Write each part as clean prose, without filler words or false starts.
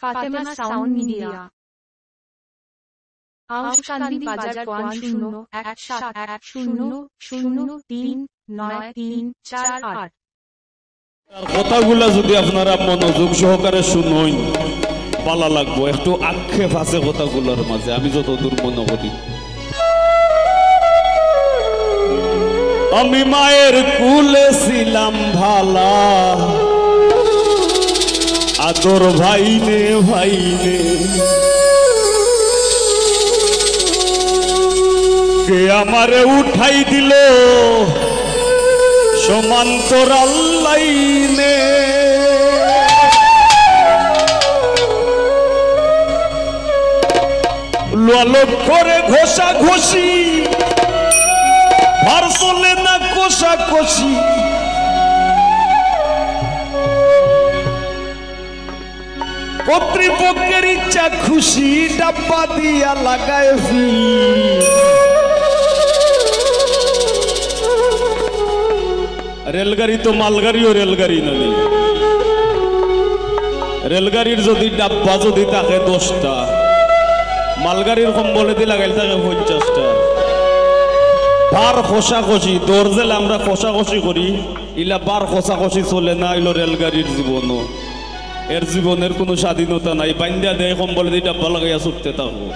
Fatema sound media Auskandi বাজার 511710039348 কথাগুলা যদি আপনারা মনোযোগ সহকারে শুনুন ভালো লাগবো। একটু আক্ষেপ আছে কথাগুলোর মাঝে, আমি যতদূর মনে করি। আমি মায়ের কুলে ছিলাম ভালা, আদর ভাইনে ভাইনে, কে আমারে উঠাই দিল সমান্তরাল লাইনে। লালক করে ঘষা ঘষি, ভার চলে না কষা কষি। কর্তৃপক্ষের ইচ্ছা খুশি ডাব্বা দিয়া লাগায় ফি। রেলগাড়ি তো মালগাড়িও রেলগাড়ি নয়। রেলগাড়ির যদি ডাব্বা যদি থাকে 10টা, মালগাড়ির কম্বলে দিয়ে লাগাইলে থাকে 50টা। বার খসাখসি দরজেলে আমরা খসাখসি করি, ইলা বার খসাখসি চলে না। ইলো রেলগাড়ির জীবনও, এর জীবনের কোনো স্বাধীনতা নাই। বান্দিয়া দেয় কম্বলে দিয়ে ডাব্বা লাগাইয়া ছুটতে থাকবো।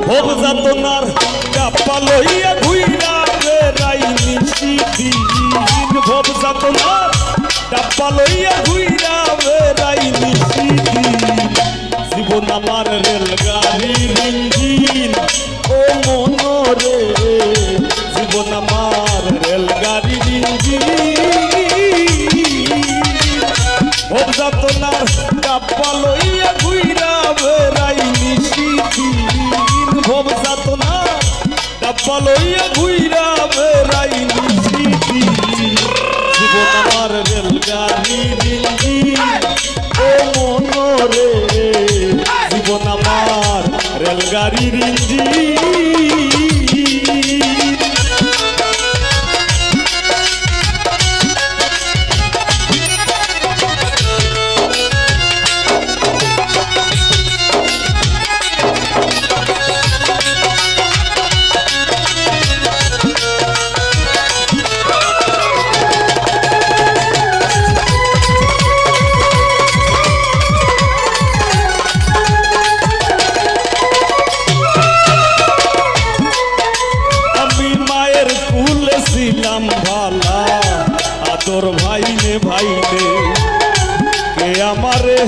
ভোগ যাতনার ডাব্বা লইয়া ঘুইরা বেড়াই নিশিদিন। ভোগ যাতনার ডাব্বা লইয়া ঘুইরা বেড়াই নিশিদিন। জীবন আমার রেলগাড়ির ইঞ্জিন, ও মনরে জীবন আমার রেলগাড়ির ইঞ্জিন। ভোগ যাতনার ডাব্বা লইয়া ঘুইরা বেড়াই নিশিদিন। ভোগ যাতনার ডাব্বা লইয়া ঘুইরা বেড়াই নিশিদিন। জীবন আমার রেলগাড়ির ইঞ্জিন, ও মনরে জীবন আমার রেলগাড়ির ইঞ্জিন। ভালা আদর ভাইনে ভাইনে, কে আমারে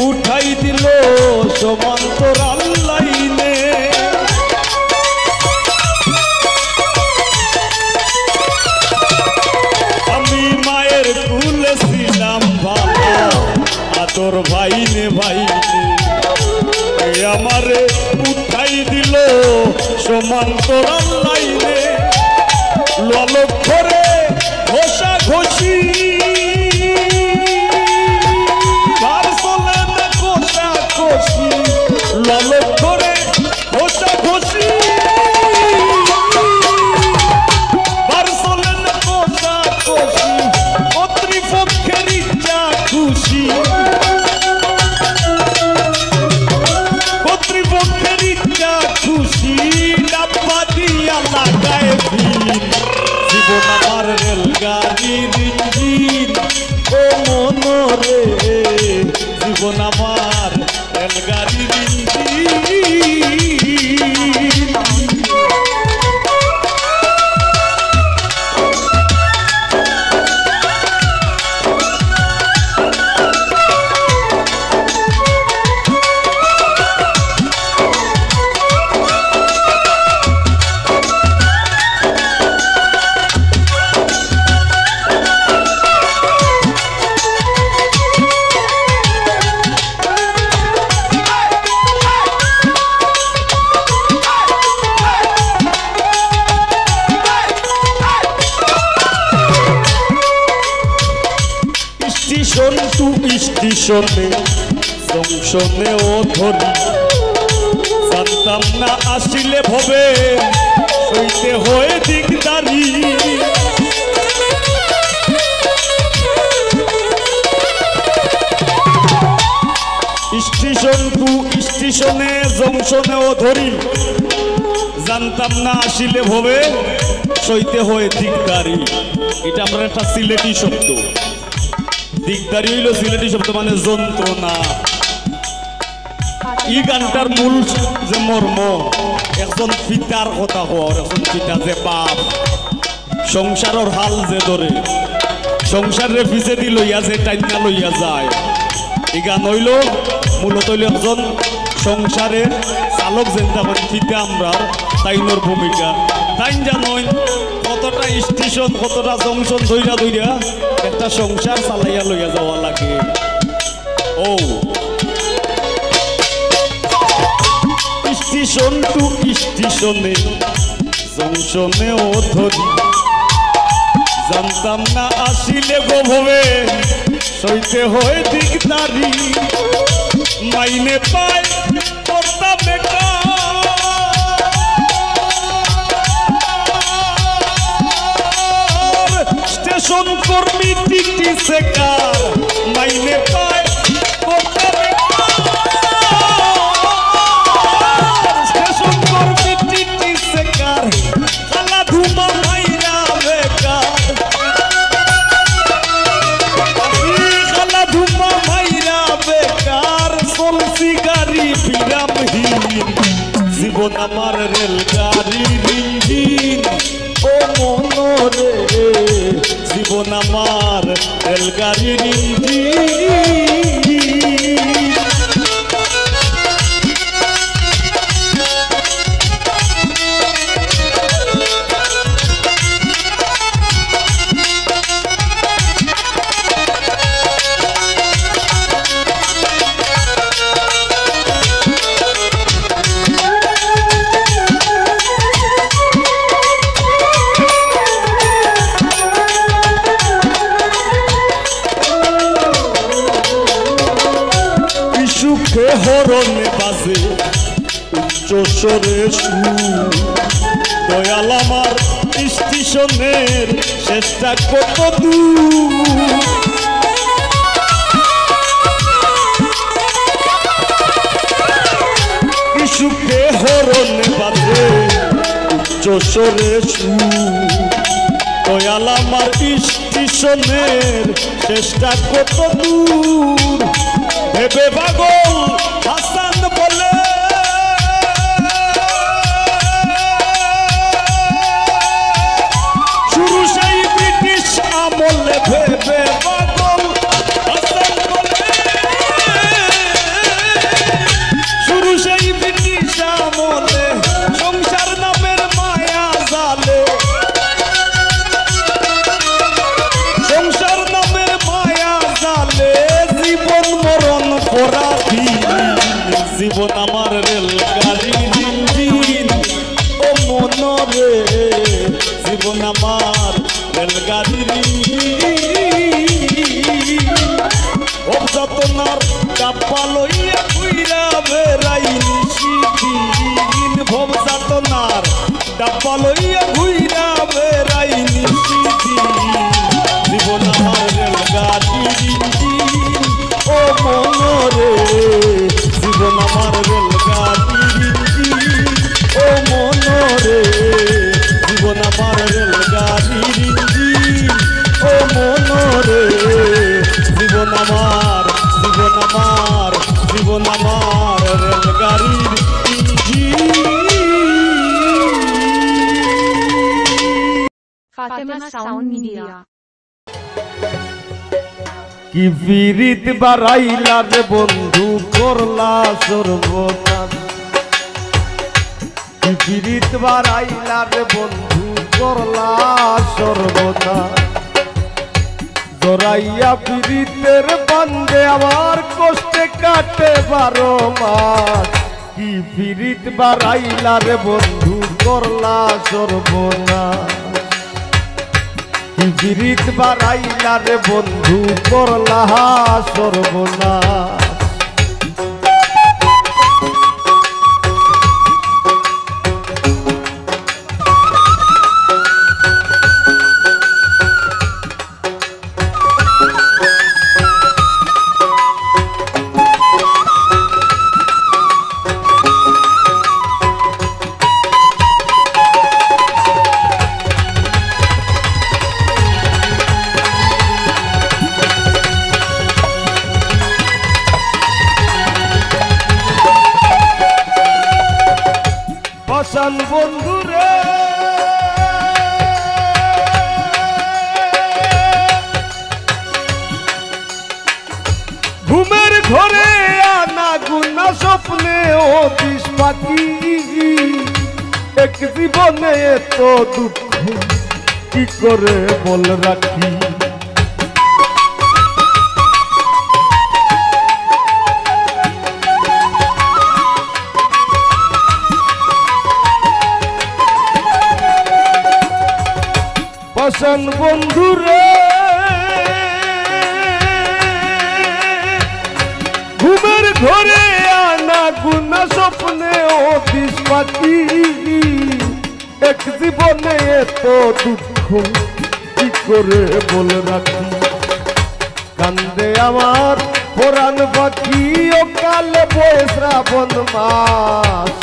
উঠাই দিল সমান্তরাল লাইনে। আমি মায়ের কুলে ছিলাম ভালা, আদর ভাইনে ভাইনে, কে আমারে উঠাই দিল সমান্তরাল লাইনে। লালক করে ঘষা ঘষি, ভার চলে না কষা কষি। লালক করে ঘষা ঘষি, ভার চলে না কষা কষি। কর্তৃপক্ষের ইচ্ছা খুশি, কর্তৃপক্ষের ইচ্ছা খুশি ডাব্বা দিয়া লাগায় ফির। জীবন আমার রেলগাড়ির ইঞ্জিন, ও মনরে জীবন আমার রেলগাড়ির ইঞ্জিন। স্টেশন টু স্টেশনে জংশনে ও ধরি, জানতাম না আসিলে ভবে সইতে হয়ে দিকদারি। স্টেশন টু স্টেশনে জংশনেও ধরি, জানতাম না আসিলে ভবে সইতে হয় দিকদারি। এটা আমরা একটা সিলেটি শব্দ। দিকদারি হইল সিলেটি শব্দ, মানে যন্ত্রণা। এই গানটার মূল যে মর্ম, একজন পিতার কথা হওয়ার, একজন পিতা যে বাপ সংসারের হাল যে ধরে, সংসারের পিছে দি লইয়া যে টাইনা লইয়া যায়, এই গান হইল মূলত হইল একজন সংসারের চালক যেন পিতা আমরা তাইনোর ভূমিকা। তাই জানোই কতটা স্টেশন কতটা জংশন ধইরা ধইরা একটা সংসার চালাইয়া লইয়া যাওয়া লাগে। ও স্টেশন টু স্টেশনে জংশনেও ধরি, জানতাম না আসিলে গো ভবে সইতে হয় দিকদারি। মাইনে পায় কর্তা বেকার, স্টেশন কর্মী টিটি সেকার। মাইনে পায় কর্তা বেকার, স্টেশন কর্মী টিটি সেকার। খালা ধুমা মাইরা বেকার, খালা ধুমা মাইরা বেকার। চলছি গাড়ি বিরামহীন, জীবন আমার রেলগাড়ির ইঞ্জিন। ও মনরে জীবন আমার রেলগাড়ির ইঞ্জিন। সুখে হরণে বাজে উচ্চ স্বরে সুর, দয়াল আমার স্টেশনের শেষটা কত দূর। সুখে হরণে বাজে উচ্চ স্বরে সুর, দয়াল আমার স্টেশনের শেষটা কত দূর। ভেবে পাগল হাসান বলে শুরু সেই ব্রিটিশ আমলে। ভেবে পাগল হাসান বলে শুরু সেই ব্রিটিশ আমলে। সংসার নামের মায়া জালে, সংসার নামের মায়া জালে। জীবন মরণ পরাধীন, জীবন আমার রেলগাড়ির ইঞ্জিন। ও মনরে জীবন আমার রেলগাড়ির ইঞ্জিন। অবযাতনার ডাব্বা লইয়া ঘুইরা বেড়াই নিশিদিন। ভবযাতনার ডাব্বা লইয়া ঘুইরা বেড়াই নিশিদিন। জীবন আমার রেলগাড়ির ইঞ্জিন। ও মনরে জীবন আমার রেলগাড়ির ইঞ্জিন। ও মনরে জীবন আমার রেলগাড়ির ইঞ্জিন। ও মনরে জীবন আমার রেলগাড়ির ইঞ্জিন। Fatima Sound Media. কি বিরিত বাড়াইলা রে বন্ধু করলা সর্বনাশ। কি বিরিত বাড়াইলা রে বন্ধু করলা সর্বনাশ। জড়াইয়া বিরিতের বান্ধে আমার কষ্টে কাটে 12 মাস। কি বিরিত বাড়াইলা রে বন্ধু করলা সর্বনাশ। বিরিত বাড়াইলা রে বন্ধু করলা সর্বনাশ। পাশান বন্ধুরে ঘুমের ঘরে আনা গুনা স্বপ্নে অতিশ পাখি এক জীবনে এত দুঃখ কি করে বল রাখি পাশান বন্ধুরে ঘুমের ঘরে আনা গুনা স্বপ্নে অতিশ পাখি এক জীবনে এত দুঃখ কি করে বলে রাখি কান্দে আমার পুরাণ পাখি ও কালে বয়ে শ্রাবণ মাস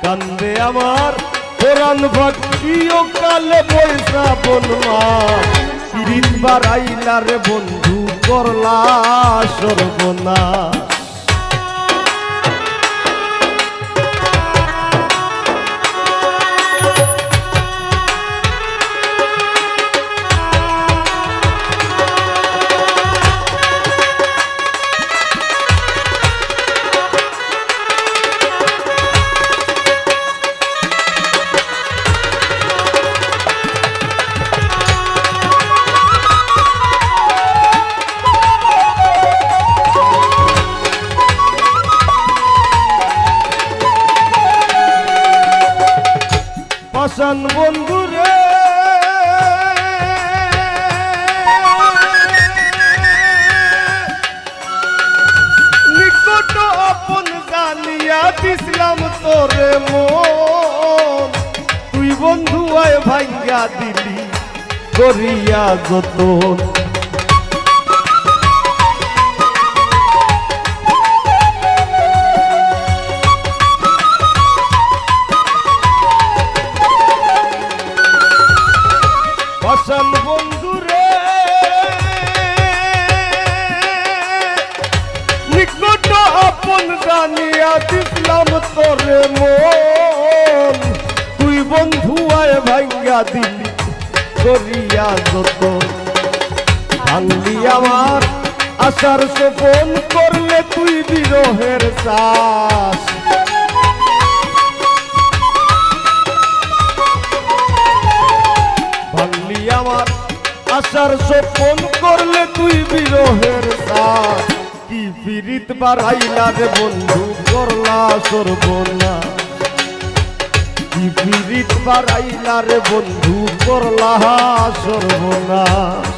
কান্দে আমার পুরাণ পাখি ও কালে বয়ে শ্রাবণ মাস পিরিত বাড়াইলা রে বন্ধু করলা সর্বনাশ পাশান বন্ধুরে নিকট আপন জানিয়া দিছিলাম তোরে মন তুই বন্ধু আয় ভাঙ্গা দিলি করিয়া যতন পাশান বন্ধুরে নিকট আপন জানিয়া দিছিলাম তোরে মন তুই বন্ধু আয় ভাঙ্গা দিলি করিয়া যত ভাঙলি আমার আশার সোপন করলে তুই বিরহের চাষ ভাঙলি আমার আশার সোপন করলে তুই বিরহের চাষ কি পিরিত বাড়াইলা রে বন্ধু করলা সর্বনাশ কি পিরিত বাড়াইলা রে বন্ধু করলা সর্বনাশ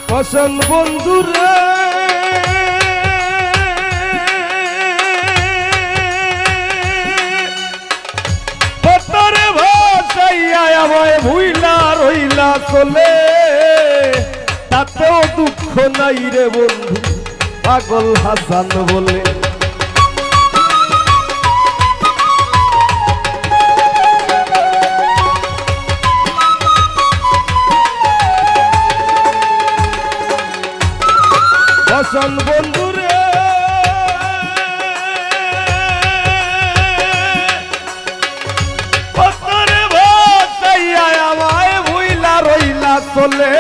পাশান বন্ধুরে পতরে ভাসাইয়া আমায় ভুইলা রইলা চলে তাতেও দুঃখ নাই রে বন্ধু পাগল হাসান বলে পাশান বন্ধুরে পতরে ভাসাইয়া আমায় ভুইলা রইলা চলে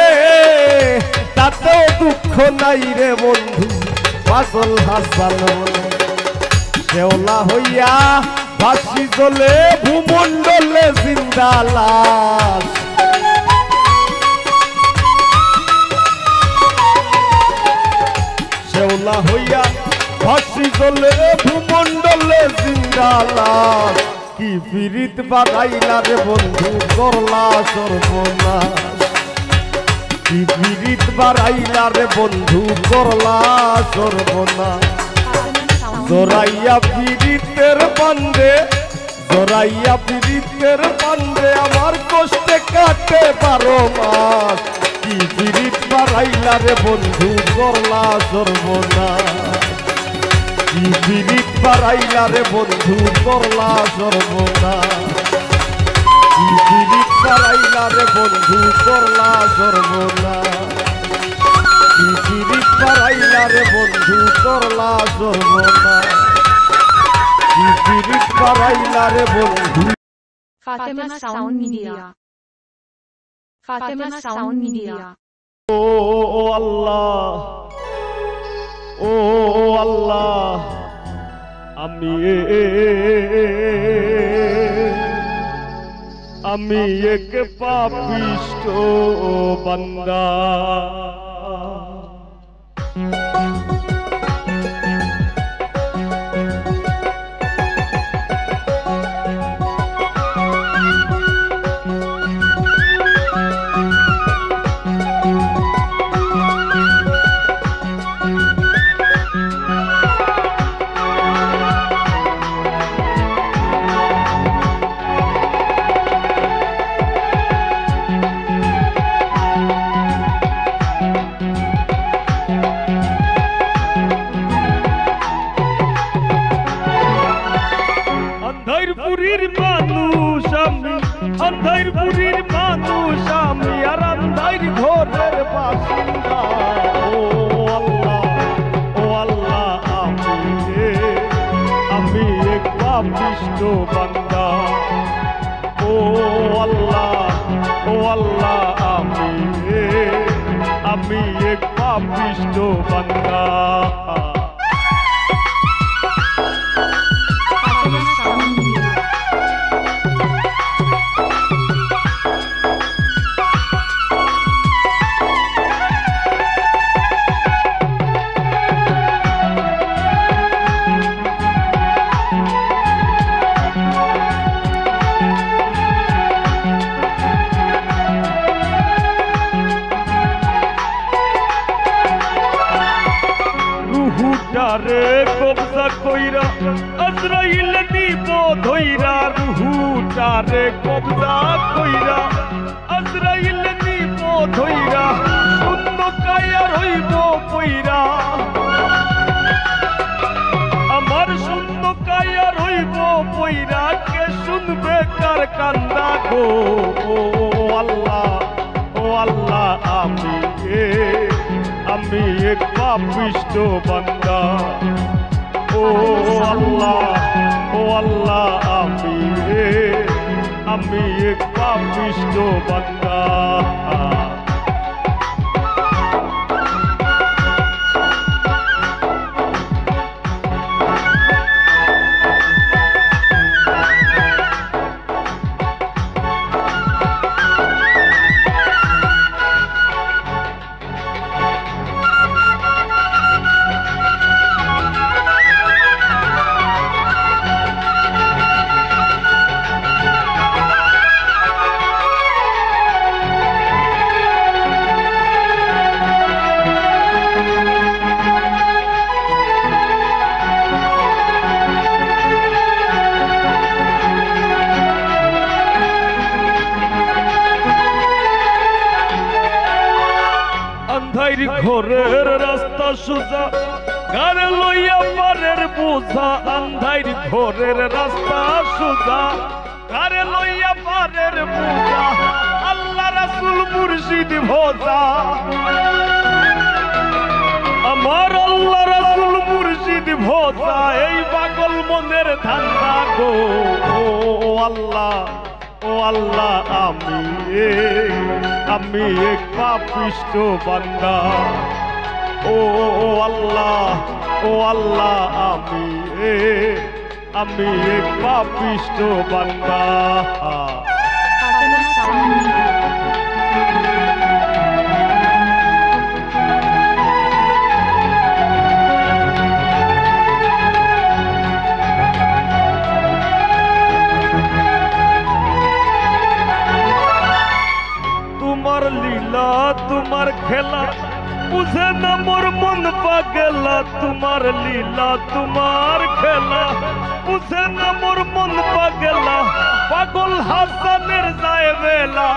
তাতেও দুঃখ নাই রে বন্ধু পাগল হাসান বলে শেওলা হইয়া ফাঁসি জ্বলে ভূমণ্ডলে জিন্দা লাশ শেওলা হইয়া ফাঁসি জ্বলে ভূমণ্ডলে জিন্দা লাশ কি পীড়িত বাড়াইলা রে বন্ধু করলা সর্বনাশ কি পীড়িত বাড়াইলা রে বন্ধু করলা সর্বনাশ জোরাইয়া পীড়িতের বান্ধে জোরাইয়া পীড়িতের বান্ধে আমার কষ্টে কাটে 12 মাস কি পীড়িত বাড়াইলা রে বন্ধু করলা সর্বনাশ কি পীড়িত বাড়াইলা রে বন্ধু করলা সর্বনাশ কি পীড়িত বাড়াইলা রে বন্ধু করলা সর্বনাশ কি পীড়িত বাড়াইলা রে বন্ধু করলা সর্বনাশ কি পীড়িত বাড়াইলা রে বন্ধু Fatima Sound Media. Fatima Sound Media. ও আল্লাহ ও আল্লাহ আমি এক পাপিষ্ঠ বান্দা अंधारपुरीर মানুষ আমি আর अंधार ঘরের বাসিন্দা ও আল্লাহ আমি এক পাপিষ্ঠ বান্দা ও আল্লাহ আমি এক পাপিষ্ঠ বান্দা Fatima Sound Media. রুহুটারে কবজা কইরা আজরাইল নিব ধইরা রুহুটারে কবজা কইরা আজরাইল নিব ধইরা শূন্য কায়া রইব কইরা আমার শূন্য কায়া রইব কইরা কে শুনবে কার কান্দা গো ও আল্লাহ আমি এক পাপিষ্ঠ বান্দা ও আল্লাহ আমি এক পাপিষ্ঠ বান্দা अंधार घोरेर रास्ता सुजा गारे लइया पारेर बोझा अंधार घोरेर रास्ता सुजा गारे लइया पारेर बोझा अल्लाह रसूल मुर्शिद भोजा আমার আল্লাহ রাসূল মুর্শিদ ভোজা এই পাগল মনের ধান্দা গো ও আল্লাহ আমি এক পাপিষ্ঠ বান্দা ও আল্লাহ আমি এক পাপিষ্ট বান্দা। Fatima Sound Media. তোমার লীলা তোমার খেলা বুঝে না মোর মন পাগলা। তোমার লীলা তোমার খেলা বুঝে না মোর মন পাগলা। পাগল হাসানের যায় বেলা,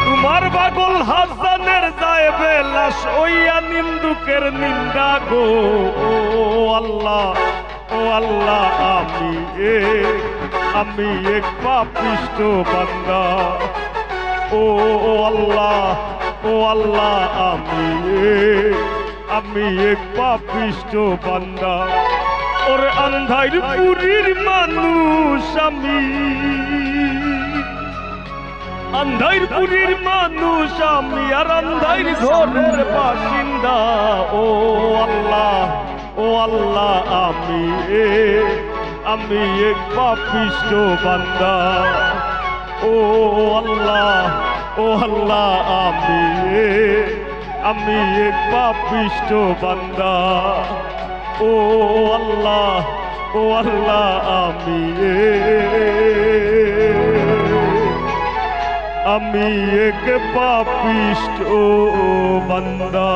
তোমার পাগল হাসানের যায় বেলা। সইয়া নিন্দুকের নিন্দা গো। ও আল্লাহ, ও আল্লাহ, আমি এক পাপিষ্ট বান্দা। ও আল্লাহ, ও আল্লাহ, আমি এক পাপিষ্ট বান্দা। ওরে আন্ধাইর পুরীর মানুষ আমি, আন্ধাইর পুরীর মানুষ আমি, আর আন্ধাইর ঘরের বাসিন্দা। ও আল্লাহ, ও আল্লাহ, আমি এক পাপিষ্ট বান্দা। ও আল্লাহ, ও আল্লাহ, আমি এক পাপিষ্ট বান্দা। ও আল্লাহ, ও আল্লাহ, আমি এক পাপিষ্ট বান্দা।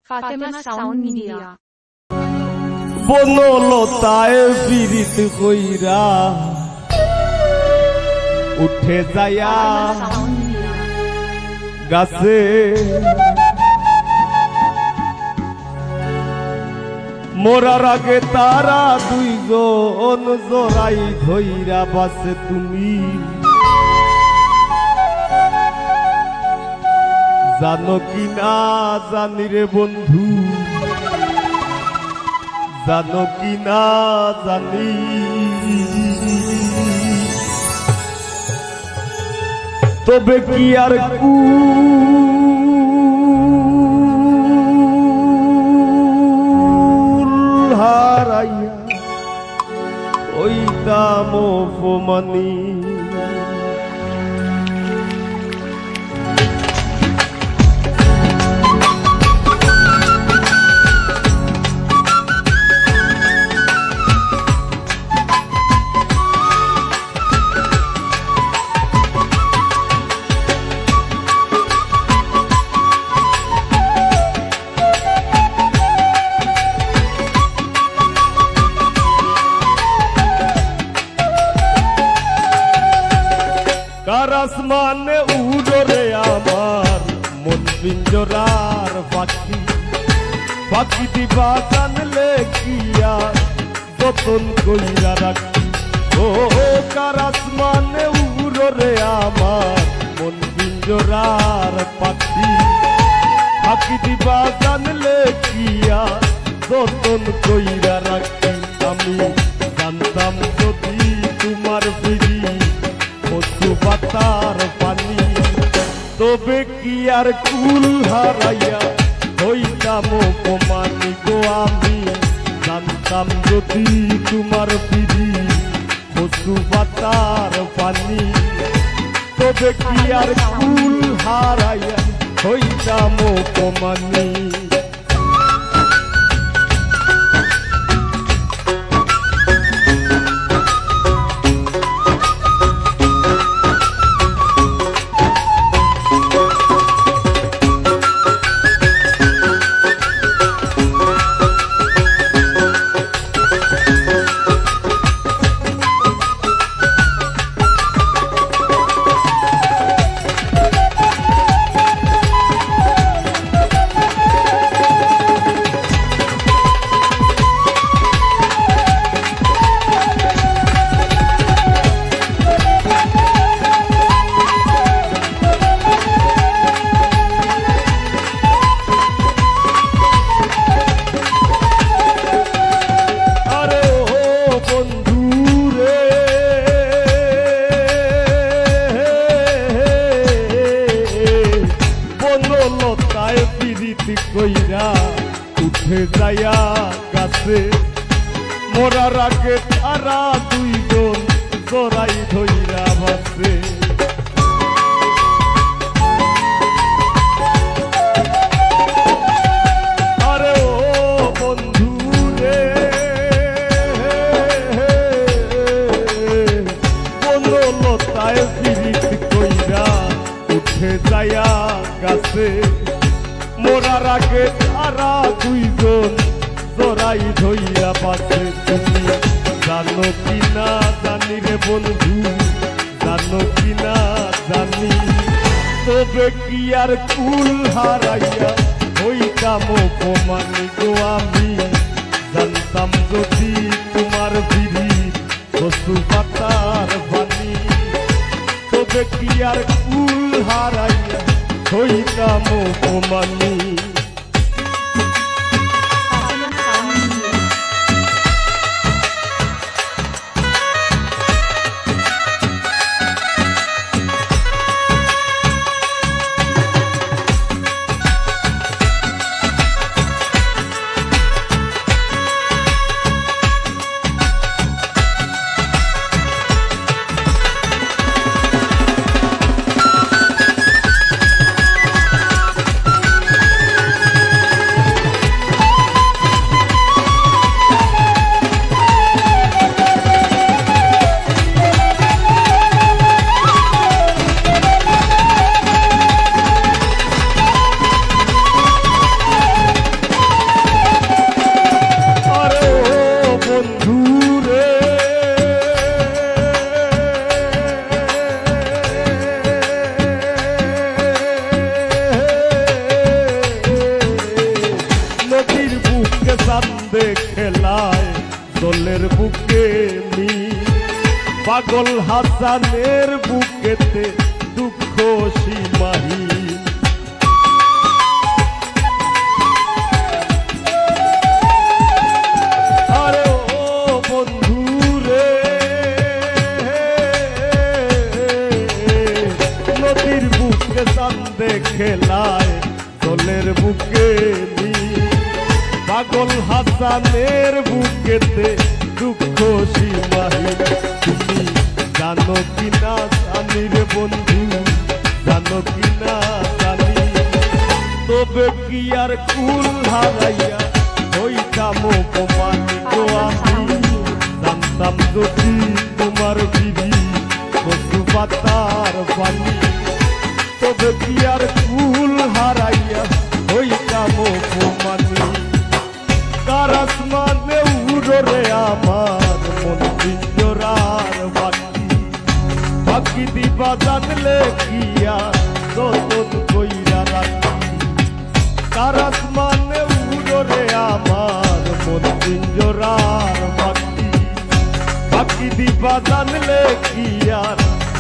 Fatima Sound Media. বনলতায় বিরিত কইরা উঠে যায়া Fatima Sound Media. গাছে মোরার আগে তারা দুইজন জোড়াই ধইরা বাসে তুমি জানো কি না জানি রে বন্ধু, জানো কি না জানি। তবে কি আর কুল হারাইয়া ওই দাম অপমানি। আসমানে উড়রে আমার মন পিঞ্জরার পাখি, পাখি দিবা জানলে কি আর যতন কইরা রাখি। ও কার আসমানে উড়রে আমার মন পিঞ্জরার পাখি, পাখি দিবা জানলে কি আর যতন কইরা রাখি। আমি জানতাম যদি তোমার ফিরি কচু পাতার পানি, তবে কি আর কুল হারাইয়া হইতাম অপমানি গো। আমি জানতাম যদি তোমার ফিরি কচু পাতার পানি, তবে কি আর কুল হারাইয়া হইতাম অপমানি। কইরা উঠে যায়া গাছে মোরার আগে তারা দুইজন জোড়াই ধইরা বাসে আরে ও বন্ধু রে বনলতায় পিরিত কইরা উঠে যায়া গাছে মোরার আগে তারা দুইজন জোড়াই ধইয়া বাসে তুমি জানো কি না জানি রে বন্ধু জানো কি না জানি তবে কি আর কুল হারাইয়া হইতাম অপমানি গো আমি জানতাম যদি তোমার বিড়ি কচু পাতার বাণী তবে কি আর কুল হারাইয়া হইতাম অপমানি খেলায় দলের বুকে মি পাগল হাসানের বুকেতে দুঃখ সীমাহীন আরে ও বন্ধু রে নদীর বুকে চান্দে খেলায় দলের বুকে মি পাগল হাসানের বুকেতে দুঃখ সীমাহীন তুমি জানো কি না জানি রে বন্ধু জানো কি না জানি তবে কি আর কুল হারাইয়া হইতাম অপমানি গো আমি জানতাম যদি তোমার বিধি কচু পাতার বাণী তবে কি আর কুল হারাইয়া হইতাম অপমানি কারাস মানে উড়রে আমার মন পিঞ্জরার বাকি বাকি দিবা জানলে কিয়া যতন কইরা রাখি কারাস মানে উড়রে আমার মন পিঞ্জরার বাকি বাকি দিবা জানলে কিয়া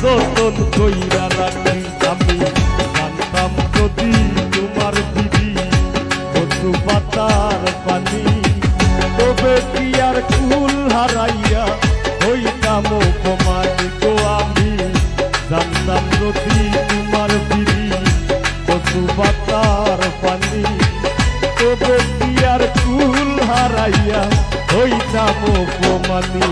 যতন কইরা রাখি আমি জানতাম যদি তোমার বিধি কচু পাতার পানি তবে কি আর কুল হারাইয়া হইতাম অপমানি গো আমি জানতাম যদি তোমার বিড়ি কচু পাতার পানি তবে কি আর কুল হারাইয়া হইতাম অপমানি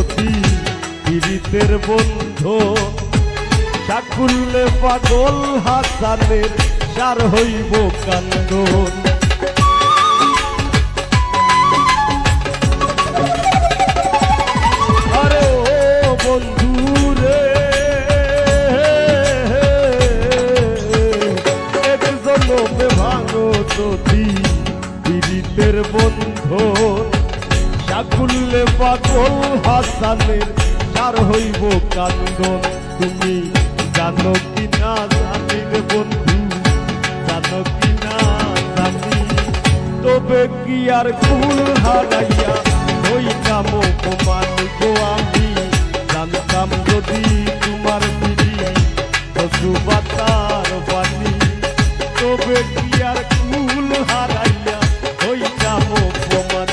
যদি পীড়িতের বন্ধু চাকুল্লে পাগল হাসানের সার হইব কান্দন আরে ও বন্ধু রে এক জনমে ভাঙো যদি পীড়িতের বন্ধু চাকুল্লে পাগল হাসানের সার হইব কান্দন তুমি জানো কি না জানি রে বন্ধু জানো কি না জানি তবে কি আর কুল হারাইয়া হইতাম অপমান গো আমি জানতাম যদি তোমার বিধি কচুবাতার পানি তবে কি আর কুল হারাইয়া হইতাম অপমান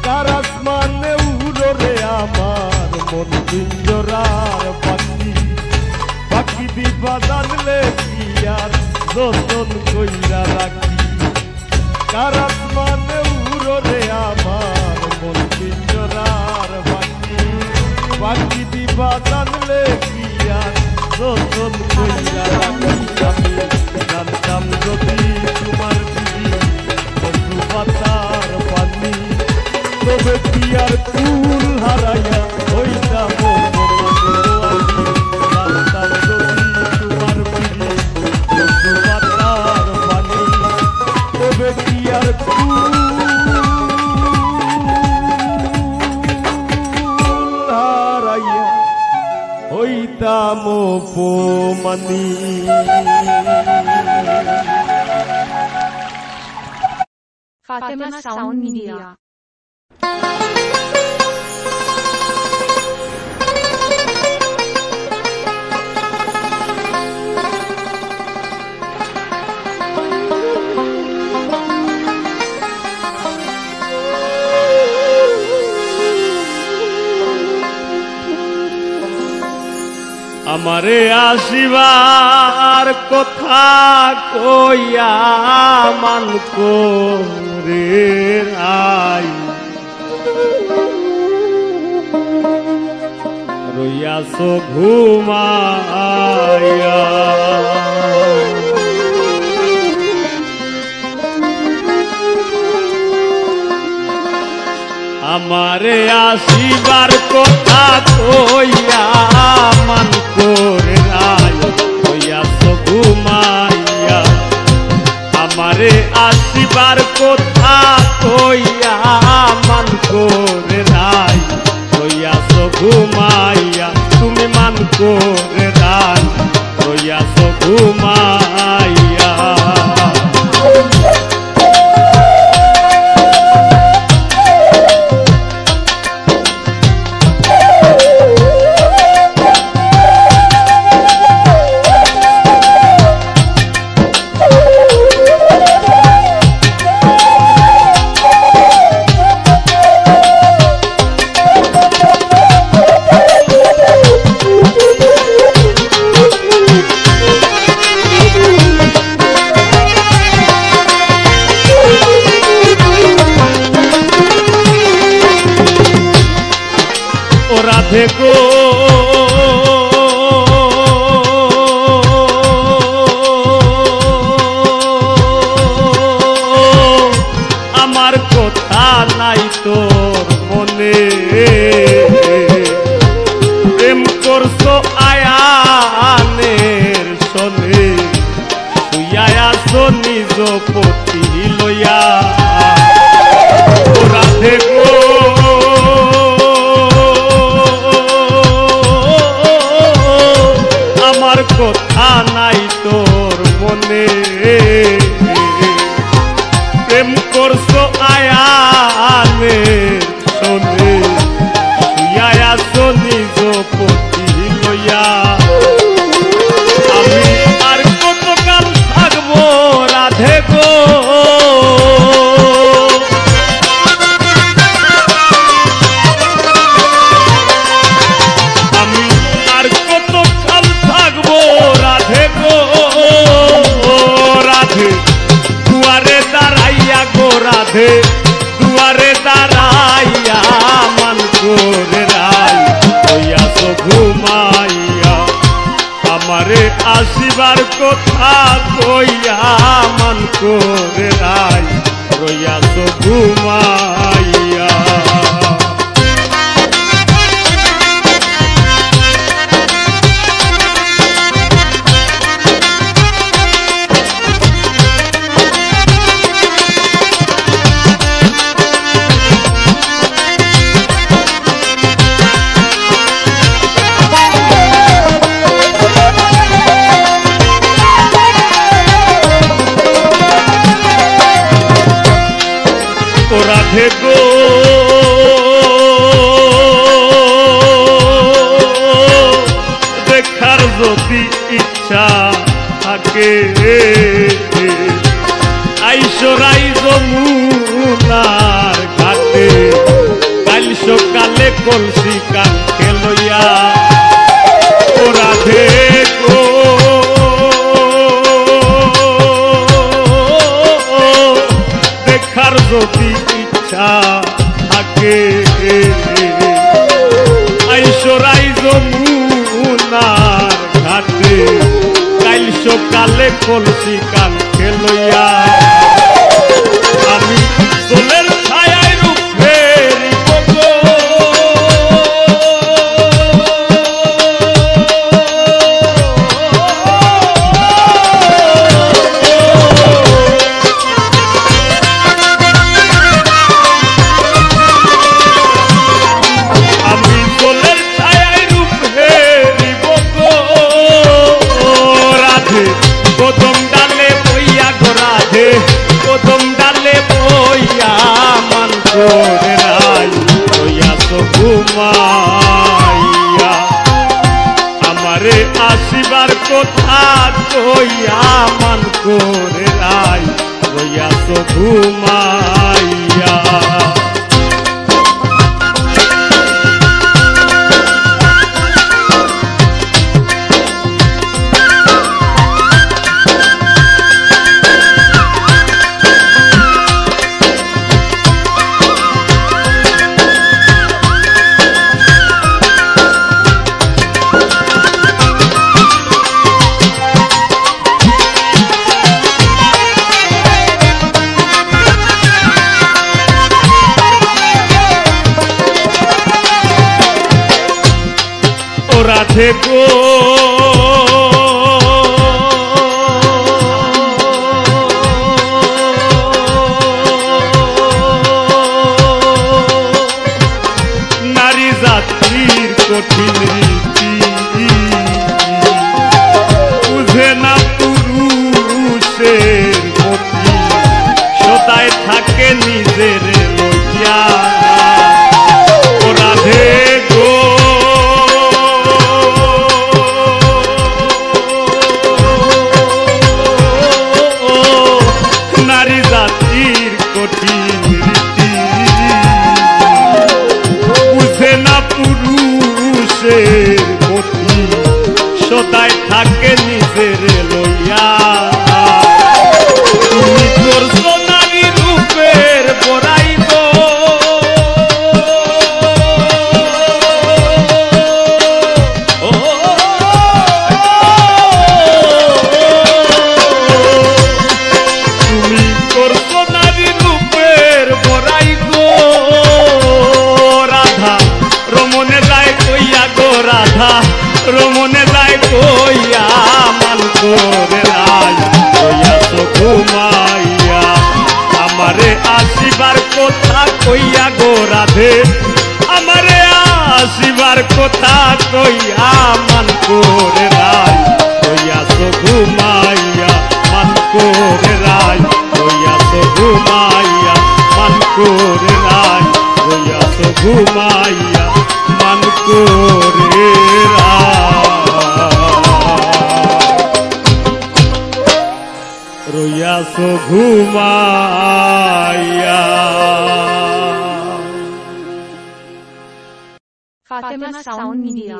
কার আসমানে উড়রে আমার মন পিঞ্জরার পাখি পাখি দিবা জানলে কি আর যতন কইরা রাখি কার আসমানে উড়রে আমার মন পিঞ্জরার পাখি পাখি দিবা জানলে কি আর যতন কইরা রাখি আমি জানতাম যদি তোমার দিদি কচু পাতার পানি তবে কি আর কুল হারাইয়া হইতাম জানতাম যদি তোমার বিধি কচু পাতার পানি তবে কি আর কুল হারাইয়া হইতাম অপমানী Fatima Sound Media. আমারে আসিবার কথা কইয়া মান করে আই রইয়াছ ঘুমাইয়া আমারে আসিবার কথা কইয়া মান করে আই রইয়াছ ঘুমাইয়া আমারে আসিবার কথা কইয়া মান করে আই রইয়াছ ঘুমাইয়া তুমি মান করে আই রইয়াছ ঘুমাইয়া রাধে গো আমার কথা নাই তোর মনে প্রেম করছো আয়ানের সনে তুই আয়াছো নিজ পতি লইয়া রাধে গো কথা নাই তোর মনে প্রেম করছো আয়ানে শোনে তুই আয়াছো নিজ পতি লইয়া আমি আর কতকাল থাকবো রাধে গো আমি আর কতকাল থাকবো রাধে গো রাধে দুয়ারে দাঁড়াইয়া গো রাধে দুয়ারে দাঁড়াইয়া মান করে আমারে আসিবার কথা কইয়া মান করে রাই রইয়াছ ঘুমাইয়া। রাধে গো দেখার যদি ইচ্ছা থাকে আইসরাই যমুনার ঘাটে কাল সকালে কলসি কাঁখে লইয়া। ও রাধে গো দেখার যদি থাকে আইসরাই যমুনার ঘাটে কাল সকালে কলসি কাঁখে লইয়া। আমি দোলের ছায়ায় রূপ ফেরিব গো কদম ডালে বইয়া গো রাধে কদম ডালে বইয়া মান করে রাই রইয়াছ ঘুমাইয়া। আমারে আসিবার কথা কইয়া মান করে রাই রইয়াছ ঘুমাইয়া। রাধে গো নারী জাতির কঠিন রীতি বুঝে না পুরুষের মতি সদায় থাকে নিজের লইয়া। ও রাধে গো নারী জাতির কঠিন রীতি বুঝে না পুরুষের মতি সদায় থাকে নিজের লইয়া। তুমি করছো নারী রূপের বড়াই গো রমনে যায় কইয়া মান করে রাই রইয়াছ ঘুমাইয়া। আমারে আসিবার কথা কইয়া গো রাধে আমারে আসিবার কথা কইয়া মান করে রাই রইয়াছ ঘুমাইয়া। মান করে রাই রইয়াছ ঘুমাইয়া। মান করে রাই রইয়াছ ঘুমাইয়া। মান করে রইয়াছ ঘুমাইয়া। Fatima Sound Media